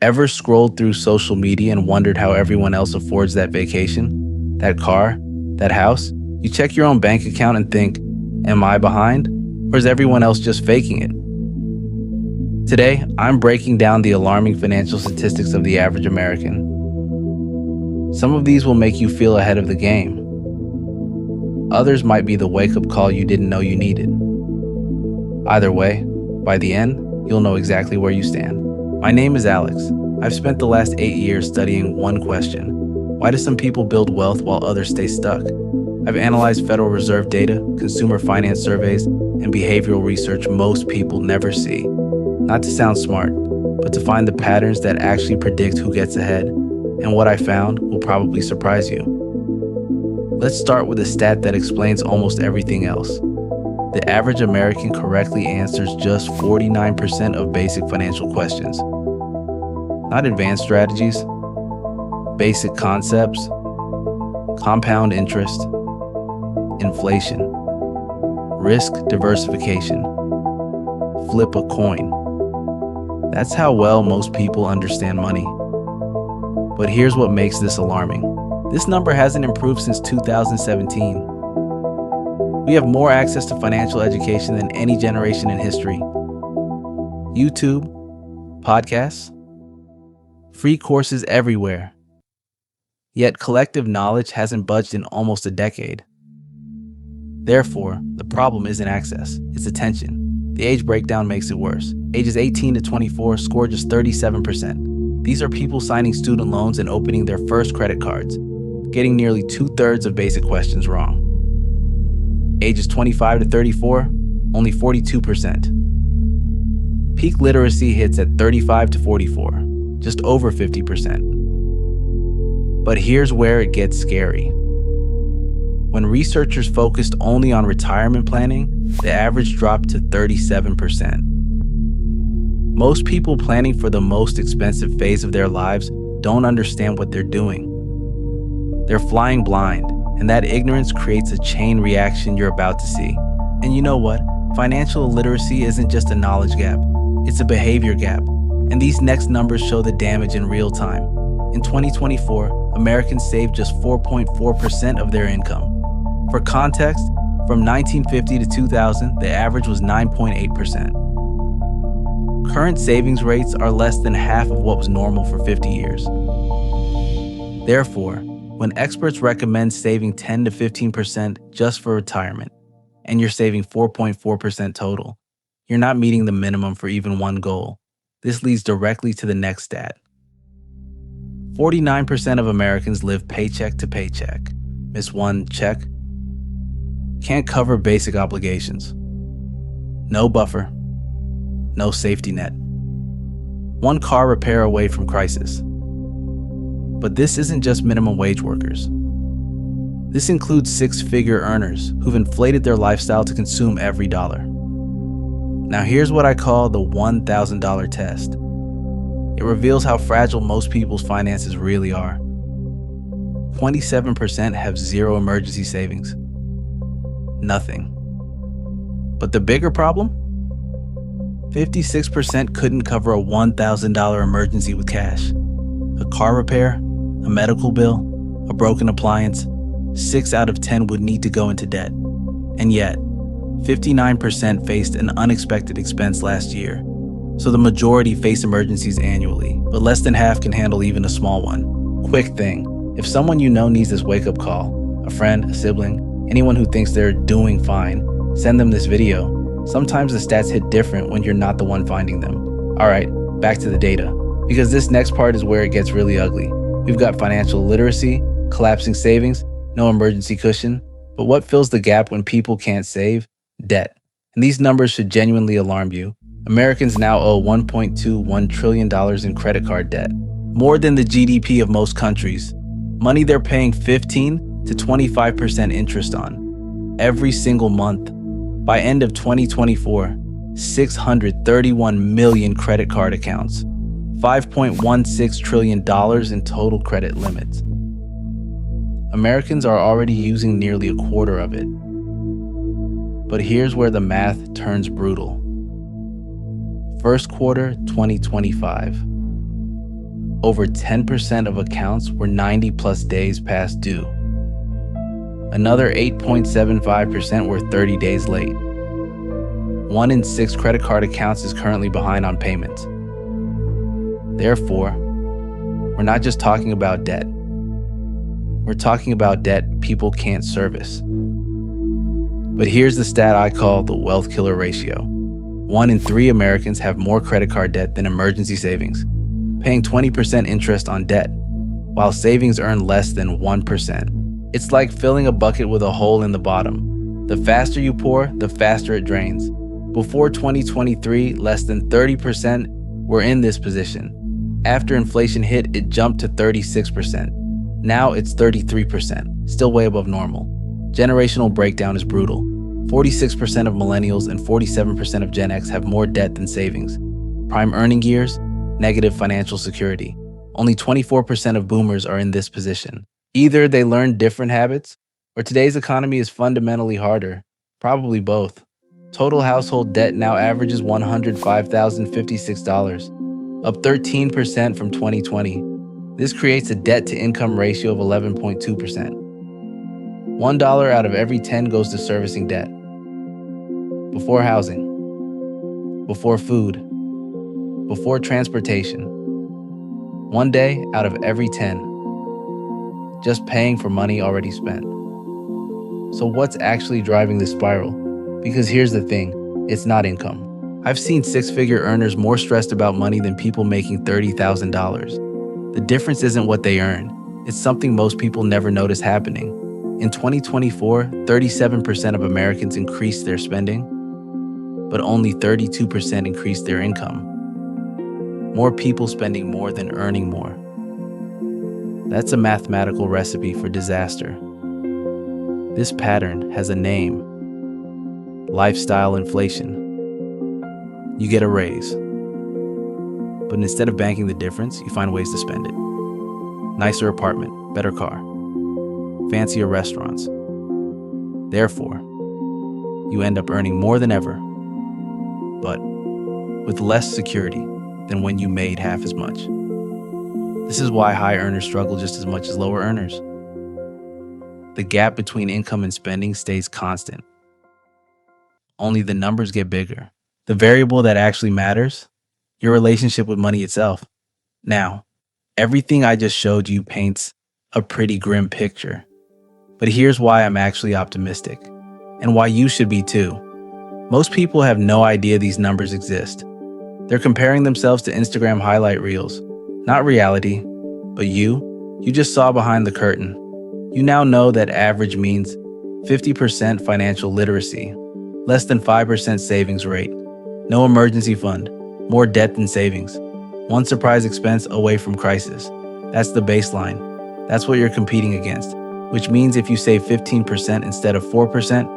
Ever scrolled through social media and wondered how everyone else affords that vacation, that car, that house? You check your own bank account and think, am I behind? Or is everyone else just faking it? Today, I'm breaking down the alarming financial statistics of the average American. Some of these will make you feel ahead of the game. Others might be the wake-up call you didn't know you needed. Either way, by the end, you'll know exactly where you stand. My name is Alex. I've spent the last 8 years studying one question. Why do some people build wealth while others stay stuck? I've analyzed Federal Reserve data, consumer finance surveys, and behavioral research most people never see. Not to sound smart, but to find the patterns that actually predict who gets ahead. And what I found will probably surprise you. Let's start with a stat that explains almost everything else. The average American correctly answers just 49% of basic financial questions. Not advanced strategies, basic concepts, compound interest, inflation, risk diversification, flip a coin. That's how well most people understand money. But here's what makes this alarming. This number hasn't improved since 2017. We have more access to financial education than any generation in history. YouTube, podcasts, free courses everywhere. Yet collective knowledge hasn't budged in almost a decade. Therefore, the problem isn't access, it's attention. The age breakdown makes it worse. Ages 18 to 24 score just 37%. These are people signing student loans and opening their first credit cards, getting nearly 2/3 of basic questions wrong. Ages 25 to 34, only 42%. Peak literacy hits at 35 to 44, just over 50%. But here's where it gets scary. When researchers focused only on retirement planning, the average dropped to 37%. Most people planning for the most expensive phase of their lives don't understand what they're doing. They're flying blind, and that ignorance creates a chain reaction you're about to see. And you know what? Financial illiteracy isn't just a knowledge gap, it's a behavior gap. And these next numbers show the damage in real time. In 2024, Americans saved just 4.4% of their income. For context, from 1950 to 2000, the average was 9.8%. Current savings rates are less than half of what was normal for 50 years. Therefore, when experts recommend saving 10 to 15% just for retirement, and you're saving 4.4% total, you're not meeting the minimum for even one goal. This leads directly to the next stat. 49% of Americans live paycheck to paycheck. Miss one check. Can't cover basic obligations. No buffer. No safety net. One car repair away from crisis. But this isn't just minimum wage workers. This includes six-figure earners who've inflated their lifestyle to consume every dollar. Now here's what I call the $1,000 test. It reveals how fragile most people's finances really are. 27% have zero emergency savings. Nothing. But the bigger problem? 56% couldn't cover a $1,000 emergency with cash. A car repair, a medical bill, a broken appliance, 6 out of 10 would need to go into debt. And yet, 59% faced an unexpected expense last year. So the majority face emergencies annually, but less than half can handle even a small one. Quick thing, if someone you know needs this wake-up call, a friend, a sibling, anyone who thinks they're doing fine, send them this video. Sometimes the stats hit different when you're not the one finding them. All right, back to the data, because this next part is where it gets really ugly. We've got financial literacy, collapsing savings, no emergency cushion. But what fills the gap when people can't save? Debt. And these numbers should genuinely alarm you. Americans now owe $1.21 trillion in credit card debt, more than the GDP of most countries. Money they're paying 15 to 25% interest on every single month. By end of 2024, 631 million credit card accounts, $5.16 trillion in total credit limits. Americans are already using nearly a quarter of it. But here's where the math turns brutal. First quarter 2025. over 10% of accounts were 90 plus days past due. Another 8.75% were 30 days late. 1 in 6 credit card accounts is currently behind on payments. Therefore, we're not just talking about debt. We're talking about debt people can't service. But here's the stat I call the wealth killer ratio. 1 in 3 Americans have more credit card debt than emergency savings, paying 20% interest on debt, while savings earn less than 1%. It's like filling a bucket with a hole in the bottom. The faster you pour, the faster it drains. Before 2023, less than 30% were in this position. After inflation hit, it jumped to 36%. Now it's 33%, still way above normal. Generational breakdown is brutal. 46% of millennials and 47% of Gen X have more debt than savings. Prime earning years, negative financial security. Only 24% of boomers are in this position. Either they learned different habits, or today's economy is fundamentally harder. Probably both. Total household debt now averages $105,056, up 13% from 2020. This creates a debt-to-income ratio of 11.2%. $1 out of every 10 goes to servicing debt. Before housing, before food, before transportation. 1 day out of every 10, just paying for money already spent. So what's actually driving this spiral? Because here's the thing, it's not income. I've seen six-figure earners more stressed about money than people making $30,000. The difference isn't what they earn, it's something most people never notice happening. In 2024, 37% of Americans increased their spending, but only 32% increased their income. More people spending more than earning more. That's a mathematical recipe for disaster. This pattern has a name: lifestyle inflation. You get a raise, but instead of banking the difference, you find ways to spend it. Nicer apartment, better car, fancier restaurants. Therefore, you end up earning more than ever, but with less security than when you made half as much. This is why high earners struggle just as much as lower earners. The gap between income and spending stays constant. Only the numbers get bigger. The variable that actually matters, your relationship with money itself. Now, everything I just showed you paints a pretty grim picture. But here's why I'm actually optimistic, and why you should be too. Most people have no idea these numbers exist. They're comparing themselves to Instagram highlight reels. Not reality, but you just saw behind the curtain. You now know that average means 50% financial literacy, less than 5% savings rate, no emergency fund, more debt than savings, one surprise expense away from crisis. That's the baseline. That's what you're competing against, which means if you save 15% instead of 4%,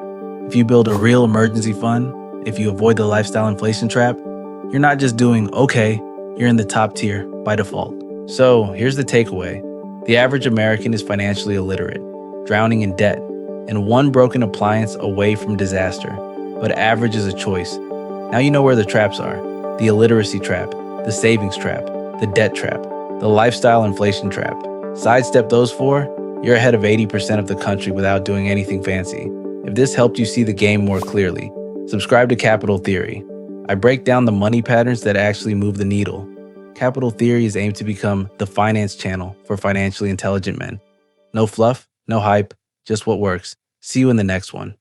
if you build a real emergency fund, if you avoid the lifestyle inflation trap, you're not just doing okay, you're in the top tier by default. So here's the takeaway. The average American is financially illiterate, drowning in debt, and one broken appliance away from disaster. But average is a choice. Now you know where the traps are. The illiteracy trap, the savings trap, the debt trap, the lifestyle inflation trap. Sidestep those 4, you're ahead of 80% of the country without doing anything fancy. If this helped you see the game more clearly, subscribe to Capital Theory. I break down the money patterns that actually move the needle. Capital Theory is aimed to become the finance channel for financially intelligent men. No fluff, no hype, just what works. See you in the next one.